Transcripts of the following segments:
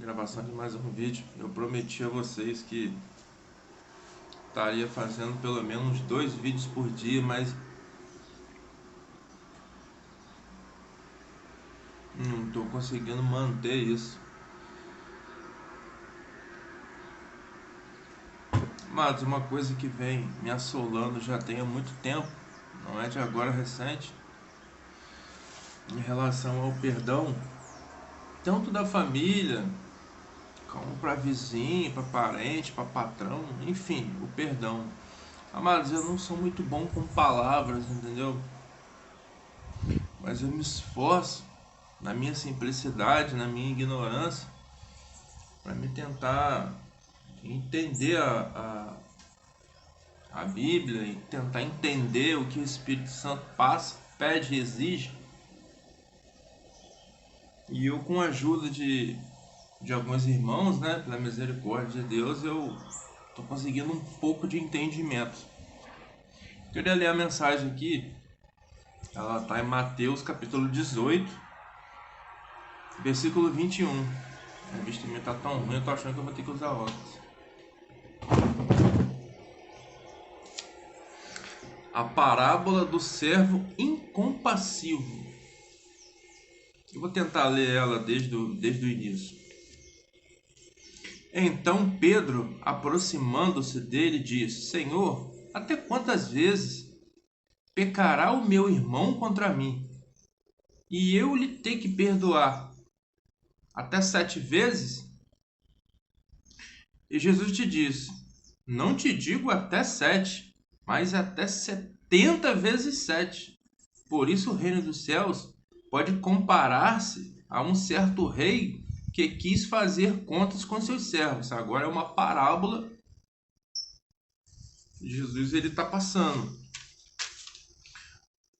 gravação de mais um vídeo. Eu prometi a vocês que estaria fazendo pelo menos 2 vídeos por dia, mas não estou conseguindo manter isso. Mas uma coisa que vem me assolando já tem há muito tempo, não é de agora recente, em relação ao perdão, tanto da família, como para vizinho, para parente, para patrão, enfim, o perdão. Amados, eu não sou muito bom com palavras, entendeu? Mas eu me esforço, na minha simplicidade, na minha ignorância, para me tentar entender a Bíblia e tentar entender o que o Espírito Santo passa, pede e exige. E eu, com a ajuda de alguns irmãos, né, pela misericórdia de Deus, eu estou conseguindo um pouco de entendimento. Queria ler a mensagem aqui. Ela está em Mateus capítulo 18, versículo 21. A vestimenta tá tão ruim, eu tô achando que eu vou ter que usar óculos. A parábola do servo incompassivo. Eu vou tentar ler ela desde o início. Então Pedro, aproximando-se dele, disse: Senhor, até quantas vezes pecará o meu irmão contra mim, e eu lhe ter que perdoar? Até 7 vezes? E Jesus te disse: Não te digo até 7, mas até 70 vezes 7. Por isso o reino dos céus pode comparar-se a um certo rei que quis fazer contas com seus servos. Agora é uma parábola. Jesus está passando.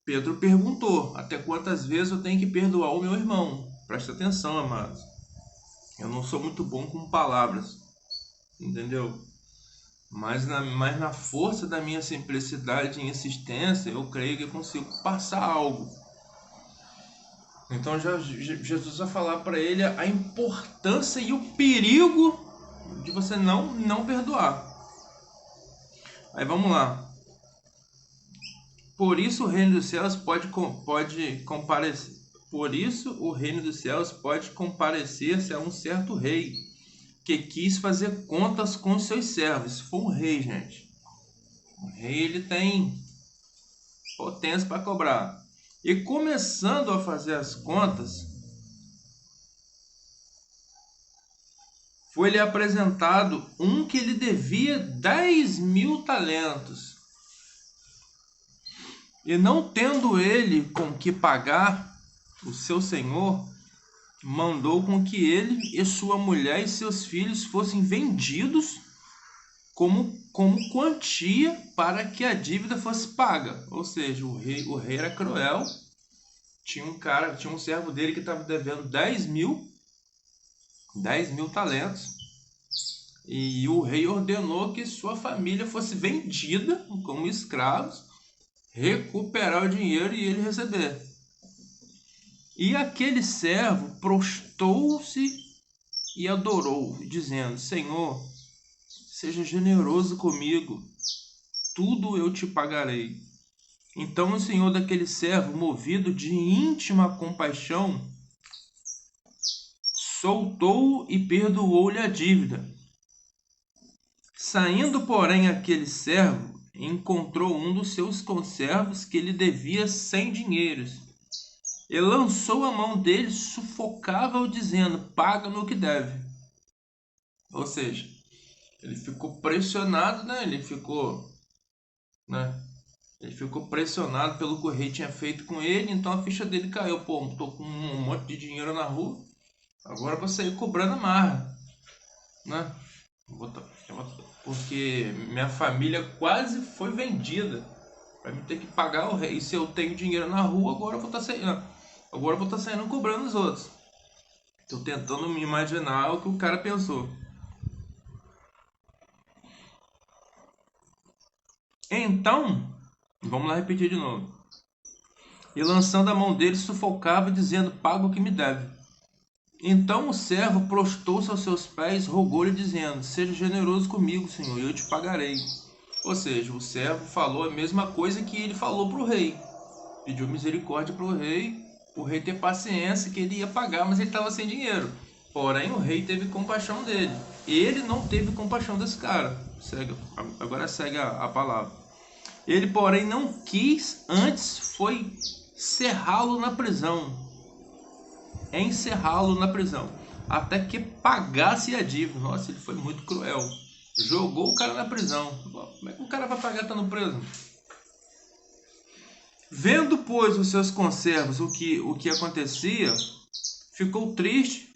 Pedro perguntou: até quantas vezes eu tenho que perdoar o meu irmão? Presta atenção, amados. Eu não sou muito bom com palavras, entendeu? Mas na força da minha simplicidade e insistência, eu creio que eu consigo passar algo. Então Jesus vai falar para ele a importância e o perigo de você não perdoar. Aí vamos lá. Por isso o reino dos céus pode comparecer. Por isso o reino dos céus pode comparecer-se a um certo rei que quis fazer contas com os seus servos. Se for um rei, gente, o rei ele tem potência para cobrar. E começando a fazer as contas, foi-lhe apresentado um que lhe devia 10.000 talentos. E não tendo ele com que pagar, o seu senhor mandou com que ele e sua mulher e seus filhos fossem vendidos como quantia para que a dívida fosse paga. Ou seja, o rei era cruel. Tinha um servo dele que estava devendo 10.000 talentos. E o rei ordenou que sua família fosse vendida como escravos, recuperar o dinheiro e ele receber. E aquele servo prostou-se e adorou, dizendo: Senhor, seja generoso comigo, tudo eu te pagarei. Então o senhor daquele servo, movido de íntima compaixão, soltou-o e perdoou-lhe a dívida. Saindo, porém, aquele servo, encontrou um dos seus conservos que lhe devia 100 dinheiros. E lançou a mão dele, sufocava-o, dizendo: paga-me o que deve. Ou seja, ele ficou pressionado, né? Ele ficou pressionado pelo que o rei tinha feito com ele, então a ficha dele caiu. Pô, tô com um monte de dinheiro na rua, agora vou sair cobrando a marra, né? Porque minha família quase foi vendida para me ter que pagar o rei. E se eu tenho dinheiro na rua, agora eu vou estar saindo cobrando os outros. Tô tentando me imaginar o que o cara pensou. Então, vamos lá repetir de novo. E lançando a mão dele, sufocava, dizendo: paga o que me deve. Então o servo prostrou-se aos seus pés, rogou-lhe, dizendo: seja generoso comigo, senhor, e eu te pagarei. Ou seja, o servo falou a mesma coisa que ele falou para o rei. Pediu misericórdia para o rei ter paciência, que ele ia pagar, mas ele estava sem dinheiro. Porém, o rei teve compaixão dele. Ele não teve compaixão desse cara. Agora segue a palavra. Ele, porém, não quis, antes foi cerrá-lo na prisão. Encerrá-lo na prisão. Até que pagasse a dívida. Nossa, ele foi muito cruel. Jogou o cara na prisão. Como é que o cara vai pagar estando preso? Vendo, pois, os seus conservos o que acontecia, ficou triste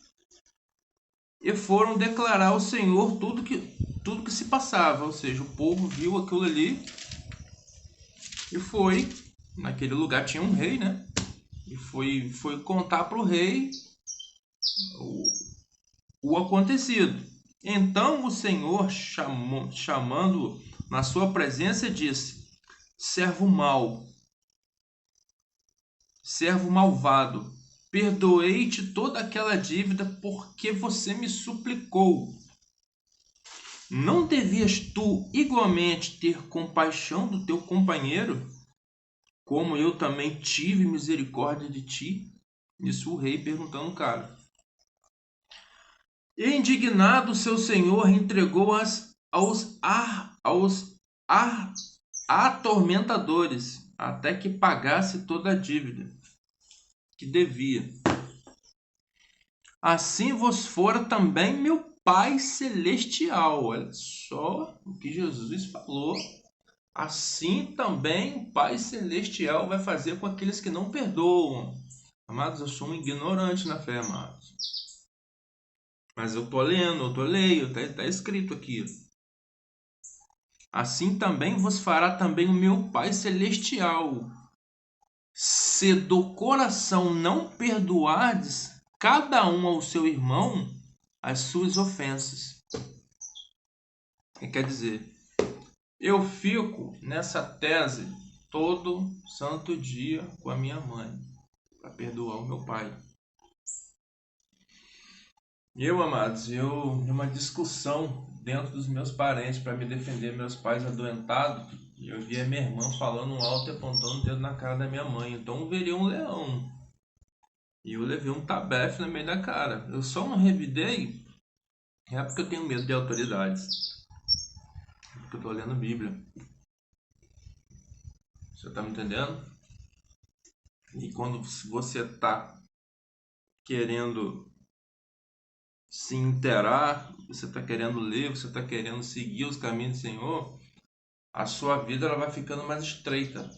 e foram declarar ao Senhor tudo que se passava. Ou seja, o povo viu aquilo ali e foi. Naquele lugar tinha um rei, né? E foi contar para o rei o acontecido. Então o Senhor, chamando-o na sua presença, disse: servo mau, servo malvado, perdoei-te toda aquela dívida porque você me suplicou. Não devias tu igualmente ter compaixão do teu companheiro, como eu também tive misericórdia de ti? Isso o rei perguntando ao cara. E indignado, seu senhor entregou-as aos atormentadores, até que pagasse toda a dívida que devia. Assim vos fora também meu Pai Celestial. Olha só o que Jesus falou. Assim também o Pai Celestial vai fazer com aqueles que não perdoam. Amados, eu sou um ignorante na fé, amados. Mas eu tô lendo, eu tô leio, tá escrito aqui. Assim também vos fará também o meu Pai Celestial. Se do coração não perdoardes cada um ao seu irmão as suas ofensas. Quer dizer, eu fico nessa tese todo santo dia com a minha mãe para perdoar o meu pai. Amados, numa discussão dentro dos meus parentes para me defender meus pais adoentados, eu via minha irmã falando alto e apontando o dedo na cara da minha mãe. Então eu veria um leão. E eu levei um tabefe no meio da cara. Eu só não revidei porque eu tenho medo de autoridades. Porque eu tô lendo Bíblia. Você tá me entendendo? E quando você tá querendo se inteirar, você está querendo ler, você está querendo seguir os caminhos do Senhor, a sua vida ela vai ficando mais estreita.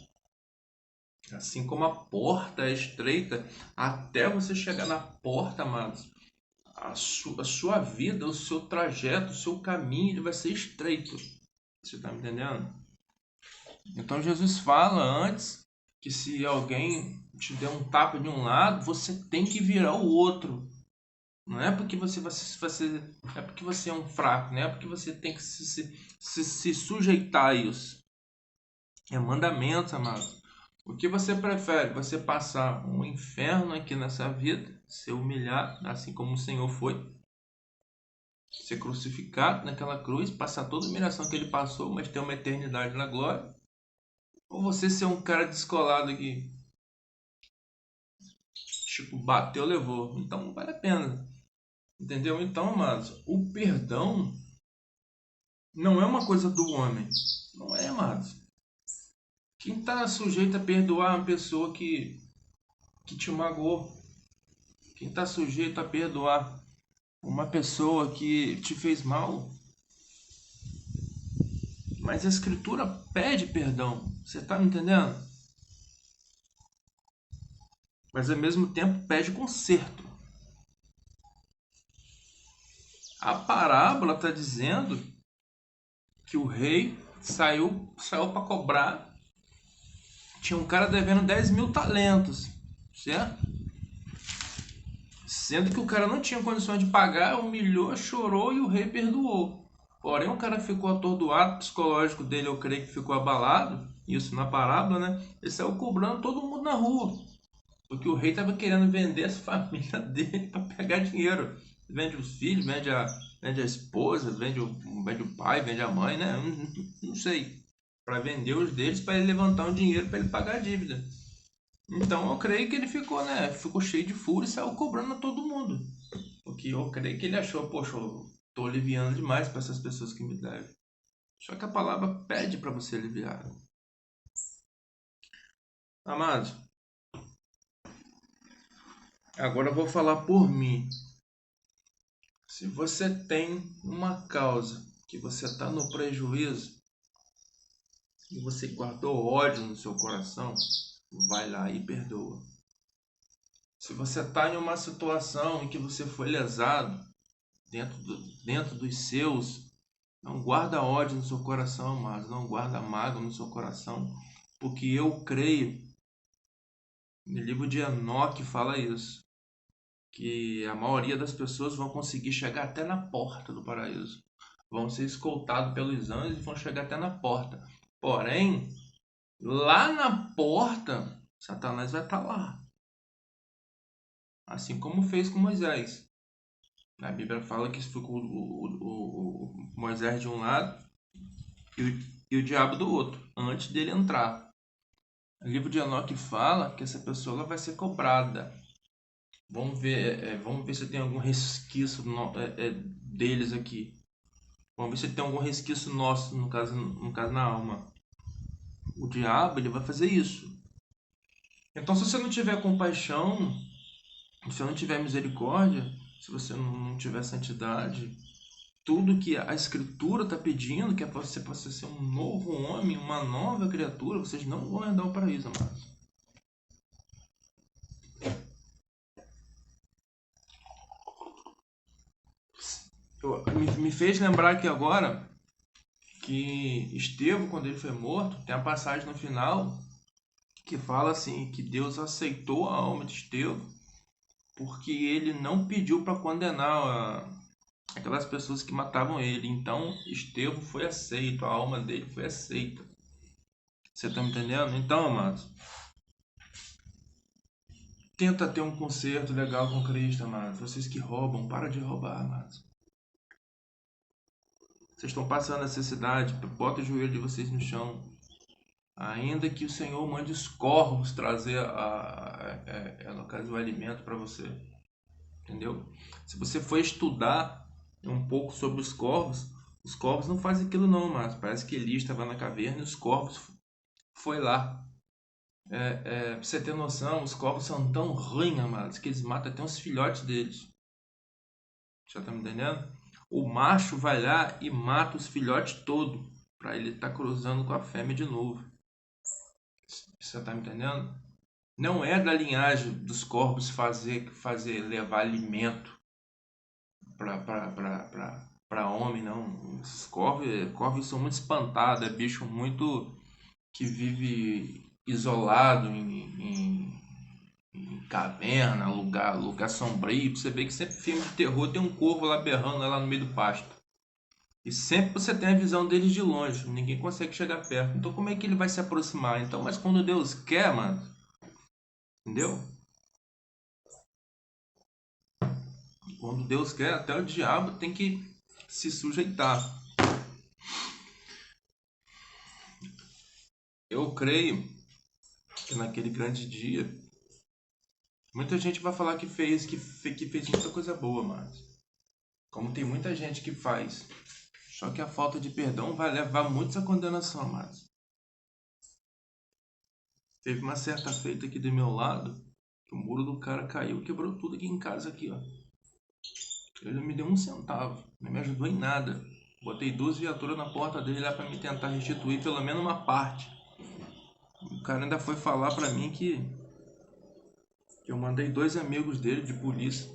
Assim como a porta é estreita, até você chegar na porta, amados, a sua vida, o seu trajeto, o seu caminho ele vai ser estreito. Você está me entendendo? Então Jesus fala antes que se alguém te der um tapa de um lado, você tem que virar o outro. Não é porque você é porque você é um fraco, não é porque você tem que se sujeitar a isso. É mandamento, amado. O que você prefere? Você passar um inferno aqui nessa vida, ser humilhado, assim como o Senhor foi, ser crucificado naquela cruz, passar toda a humilhação que ele passou, mas ter uma eternidade na glória? Ou você ser um cara descolado aqui, tipo, bateu, levou. Então não vale a pena. Entendeu? Então, amados, o perdão não é uma coisa do homem. Não é, amados. Quem está sujeito a perdoar uma pessoa que te magoou? Quem está sujeito a perdoar uma pessoa que te fez mal? Mas a Escritura pede perdão. Você está me entendendo? Mas ao mesmo tempo pede conserto. A parábola está dizendo que o rei saiu para cobrar. Tinha um cara devendo 10.000 talentos, certo? Sendo que o cara não tinha condições de pagar, humilhou, chorou e o rei perdoou. Porém, o cara ficou atordoado, o psicológico dele eu creio que ficou abalado, isso na parábola, né? Ele saiu cobrando todo mundo na rua. Porque o rei estava querendo vender as famílias dele para pegar dinheiro. Vende os filhos, vende a esposa, vende o pai, vende a mãe, né? Não sei. Para vender os deles, para ele levantar um dinheiro para ele pagar a dívida. Então eu creio que ele ficou, né? Ficou cheio de fúria e saiu cobrando a todo mundo. Porque eu creio que ele achou, poxa, eu tô aliviando demais para essas pessoas que me devem. Só que a palavra pede para você aliviar. Amados, agora eu vou falar por mim. Se você tem uma causa que você está no prejuízo e você guardou ódio no seu coração, vai lá e perdoa. Se você está em uma situação em que você foi lesado dentro dos seus, não guarda ódio no seu coração, mas não guarda mágoa no seu coração, porque eu creio, no livro de Enoque fala isso, que a maioria das pessoas vão conseguir chegar até na porta do paraíso. Vão ser escoltados pelos anjos e vão chegar até na porta. Porém, lá na porta, Satanás vai estar lá. Assim como fez com Moisés. A Bíblia fala que ficou o Moisés de um lado e o diabo do outro, antes dele entrar. O livro de Enoque fala que essa pessoa ela vai ser cobrada. Vamos ver se tem algum resquício deles aqui. Vamos ver se tem algum resquício nosso, no caso na alma. O diabo ele vai fazer isso. Então, se você não tiver compaixão, se você não tiver misericórdia, se você não tiver santidade, tudo que a Escritura está pedindo, que é para você possa ser um novo homem, uma nova criatura, vocês não vão herdar o paraíso, amados. Me fez lembrar aqui agora que Estevão, quando ele foi morto, tem a passagem no final que fala assim, que Deus aceitou a alma de Estevão porque ele não pediu para condenar aquelas pessoas que matavam ele. Então Estevão foi aceito, a alma dele foi aceita. Você está me entendendo? Então, amados, tenta ter um conserto legal com Cristo, amados. Vocês que roubam, para de roubar, amados. Vocês estão passando necessidade, bota o joelho de vocês no chão. Ainda que o Senhor mande os corvos trazer no caso, o alimento para você. Entendeu? Se você for estudar um pouco sobre os corvos não fazem aquilo não, mas parece que Elias estava na caverna e os corvos foi lá. Pra você ter noção, os corvos são tão ruins, amados, que eles matam até os filhotes deles. Já tá me entendendo? O macho vai lá e mata os filhotes todos, para ele estar cruzando com a fêmea de novo. Você tá me entendendo? Não é da linhagem dos corvos levar alimento para homem, não. Esses corvos são muito espantados, é bicho muito que vive isolado em caverna, lugar sombrio. Você vê que sempre filme de terror tem um corvo lá berrando lá no meio do pasto. E sempre você tem a visão deles de longe, ninguém consegue chegar perto. Então como é que ele vai se aproximar? Então, mas quando Deus quer, mano, entendeu? Quando Deus quer, até o diabo tem que se sujeitar. Eu creio que naquele grande dia, muita gente vai falar que fez muita coisa boa, mas como tem muita gente que faz, só que a falta de perdão vai levar muitos à condenação, mas teve uma certa feita aqui do meu lado, que o muro do cara caiu e quebrou tudo aqui em casa aqui, ó. Ele não me deu um centavo, não me ajudou em nada. Botei 2 viaturas na porta dele lá para me tentar restituir pelo menos uma parte. O cara ainda foi falar para mim que eu mandei 2 amigos dele de polícia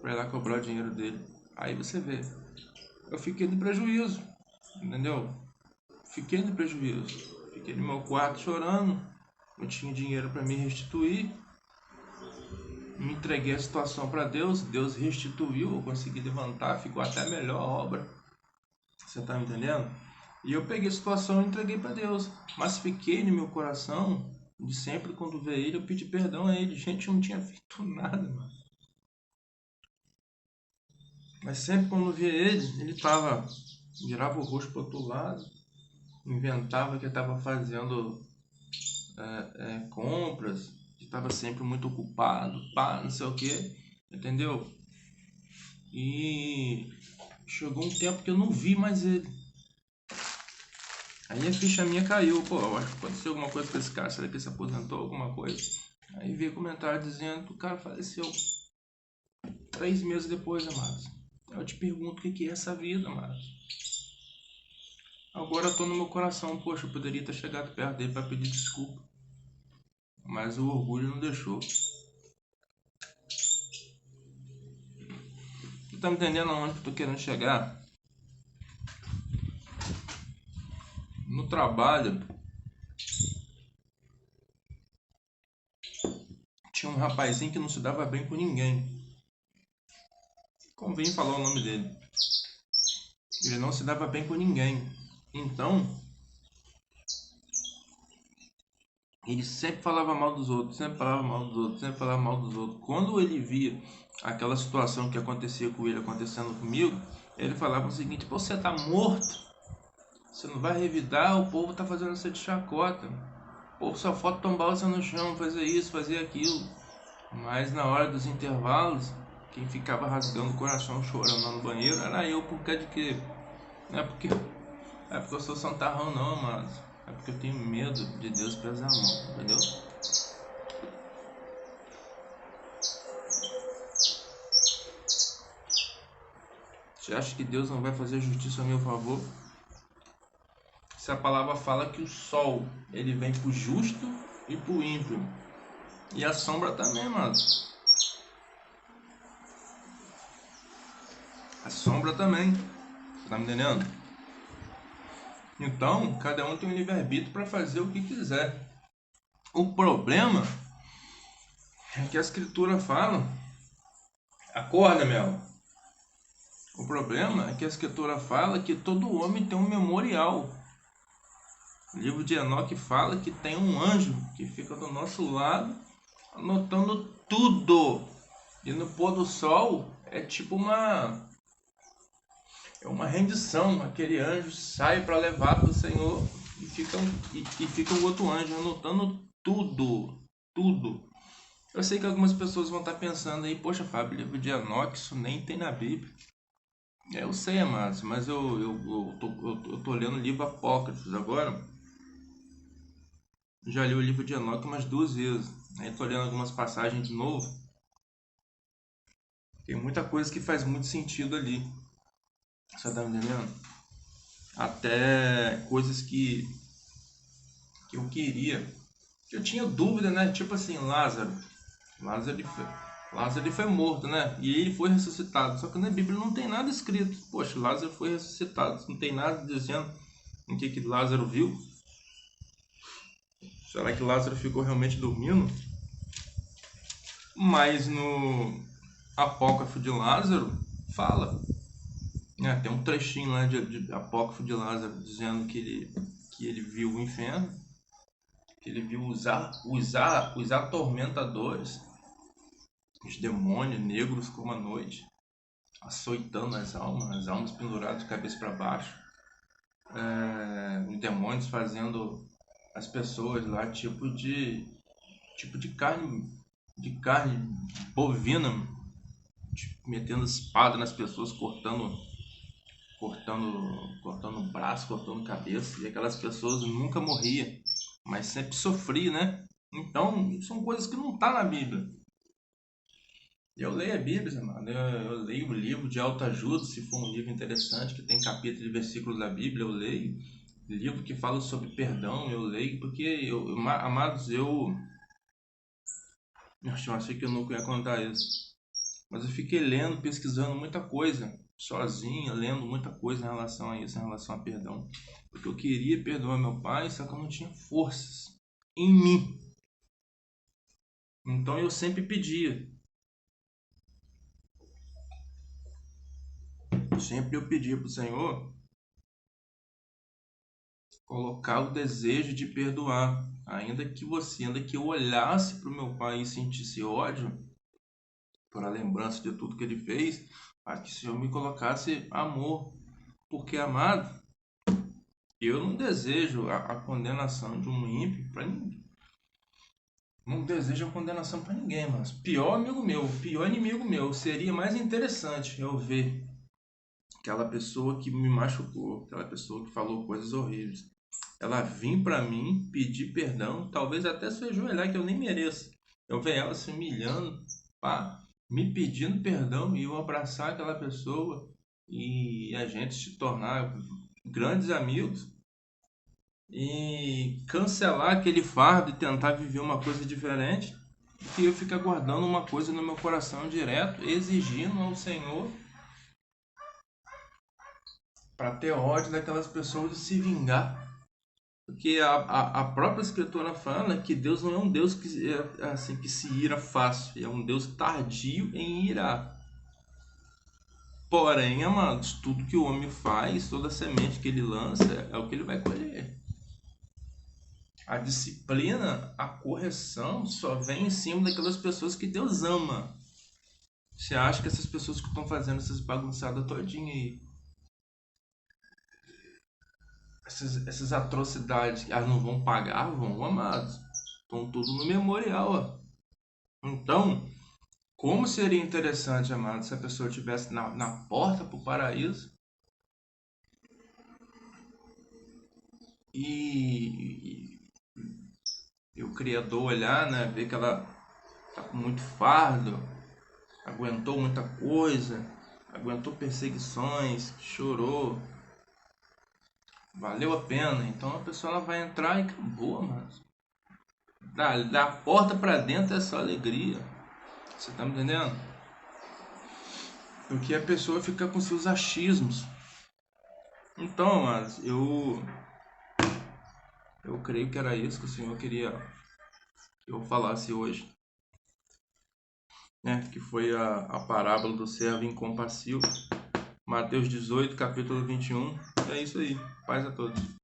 para ir lá cobrar o dinheiro dele. Aí você vê, eu fiquei no prejuízo, entendeu? Fiquei no prejuízo. Fiquei no meu quarto chorando, não tinha dinheiro para me restituir. Me entreguei a situação para Deus, Deus restituiu, eu consegui levantar, ficou até melhor a obra. Você tá me entendendo? E eu peguei a situação e entreguei para Deus. Mas fiquei no meu coração De sempre, quando vê ele, eu pedi perdão a ele. Gente, eu não tinha feito nada, mano. Mas sempre quando via ele tava... Virava o rosto pro outro lado. Inventava que estava fazendo compras. Que estava sempre muito ocupado. Pá, não sei o que. Entendeu? E... Chegou um tempo que eu não vi mais ele. Aí a ficha minha caiu. Pô, eu acho que aconteceu alguma coisa com esse cara. Será que ele se aposentou? Alguma coisa? Aí vi comentário dizendo que o cara faleceu 3 meses depois, amados. Eu te pergunto o que é essa vida, amados. Agora eu tô no meu coração. Poxa, eu poderia ter chegado perto dele para pedir desculpa. Mas o orgulho não deixou. Tu tá me entendendo aonde que eu tô querendo chegar? No trabalho, tinha um rapazinho que não se dava bem com ninguém. Convém falar o nome dele. Ele não se dava bem com ninguém. Então, ele sempre falava mal dos outros, sempre falava mal dos outros, sempre falava mal dos outros. Quando ele via aquela situação que acontecia com ele acontecendo comigo, ele falava o seguinte: pô, você tá morto, você não vai revidar, o povo tá fazendo você de chacota. O povo só falta tombar você no chão, fazer isso, fazer aquilo. Mas na hora dos intervalos, quem ficava rasgando o coração, chorando lá no banheiro, era eu, por causa de quê? Não é porque eu sou santarrão não, mas é porque eu tenho medo de Deus pesar a mão, entendeu? Você acha que Deus não vai fazer justiça a meu favor? Se a palavra fala que o sol, ele vem pro justo e pro ímpio. E a sombra também, mano. A sombra também. Tá me entendendo? Então, cada um tem um livre-arbítrio para fazer o que quiser. O problema é que a escritura fala... Acorda, Mel. O problema é que a escritura fala que todo homem tem um memorial. O livro de Enoque fala que tem um anjo que fica do nosso lado anotando tudo. E no pôr do sol é tipo uma rendição. Aquele anjo sai para levar para o Senhor e fica o outro anjo anotando tudo. Tudo. Eu sei que algumas pessoas vão estar pensando aí, poxa, Fábio, livro de Enoque, isso nem tem na Bíblia. Eu sei, amados, mas eu tô lendo livro apócrifos agora. Já li o livro de Enoque umas 2 vezes. Aí tô lendo algumas passagens de novo. Tem muita coisa que faz muito sentido ali. Você tá me entendendo? Até coisas que eu queria. Que eu tinha dúvida, né? Tipo assim, Lázaro. Lázaro ele foi morto, né? E ele foi ressuscitado. Só que na Bíblia não tem nada escrito. Poxa, Lázaro foi ressuscitado. Não tem nada dizendo o que Lázaro viu. Será que Lázaro ficou realmente dormindo? Mas no Apócrifo de Lázaro fala. Tem um trechinho lá de Apócrifo de Lázaro dizendo que ele viu o inferno, que ele viu os atormentadores, os demônios negros como a noite, açoitando as almas penduradas de cabeça para baixo, os demônios fazendo as pessoas lá tipo de carne bovina, tipo, metendo espada nas pessoas, cortando braço, cortando cabeça, e aquelas pessoas nunca morriam, mas sempre sofriam, né? Então, são coisas que não tá na Bíblia. Eu leio a Bíblia, mano. Eu leio o livro de autoajuda, se for um livro interessante, que tem capítulo e versículos da Bíblia, eu leio. Livro que fala sobre perdão, eu leio, porque, amados, eu achei que eu nunca ia contar isso. Mas eu fiquei lendo, pesquisando muita coisa, sozinho, lendo muita coisa em relação a isso, em relação a perdão. Porque eu queria perdoar meu pai, só que eu não tinha forças em mim. Então eu sempre pedia. Sempre eu pedia para o Senhor colocar o desejo de perdoar. ainda que eu olhasse para o meu pai e sentisse ódio por a lembrança de tudo que ele fez, para que o Senhor me colocasse amor, porque, amado, eu não desejo a condenação de um ímpio para ninguém. Não desejo a condenação para ninguém, mas pior amigo meu, pior inimigo meu, seria mais interessante eu ver aquela pessoa que me machucou, aquela pessoa que falou coisas horríveis, ela vir para mim pedir perdão, talvez até se ajoelhar que eu nem mereço. Eu ver ela se humilhando, pá, me pedindo perdão e eu abraçar aquela pessoa e a gente se tornar grandes amigos e cancelar aquele fardo e tentar viver uma coisa diferente, do que eu ficar guardando uma coisa no meu coração direto, exigindo ao Senhor para ter ódio daquelas pessoas e se vingar. Porque a própria escritura fala que Deus não é um Deus que, assim, que se ira fácil, é um Deus tardio em irar. Porém, amados, tudo que o homem faz, toda semente que ele lança, é o que ele vai colher. A disciplina, a correção, só vem em cima daquelas pessoas que Deus ama. Você acha que essas pessoas que estão fazendo essas bagunçadas todinha aí, essas atrocidades, elas não vão pagar? Vão, amados. Estão tudo no memorial, ó. Então, como seria interessante, amado, se a pessoa estivesse na porta para o paraíso e o Criador olhar, né, ver que ela tá com muito fardo, aguentou muita coisa, aguentou perseguições, chorou, valeu a pena. Então a pessoa ela vai entrar e acabou, mano. Da porta para dentro é só alegria. Você tá me entendendo? Porque a pessoa fica com seus achismos. Então, mas eu creio que era isso que o Senhor queria que eu falasse hoje, né? Que foi a parábola do servo incompassivo. Mateus 18, capítulo 21. É isso aí. Paz a todos.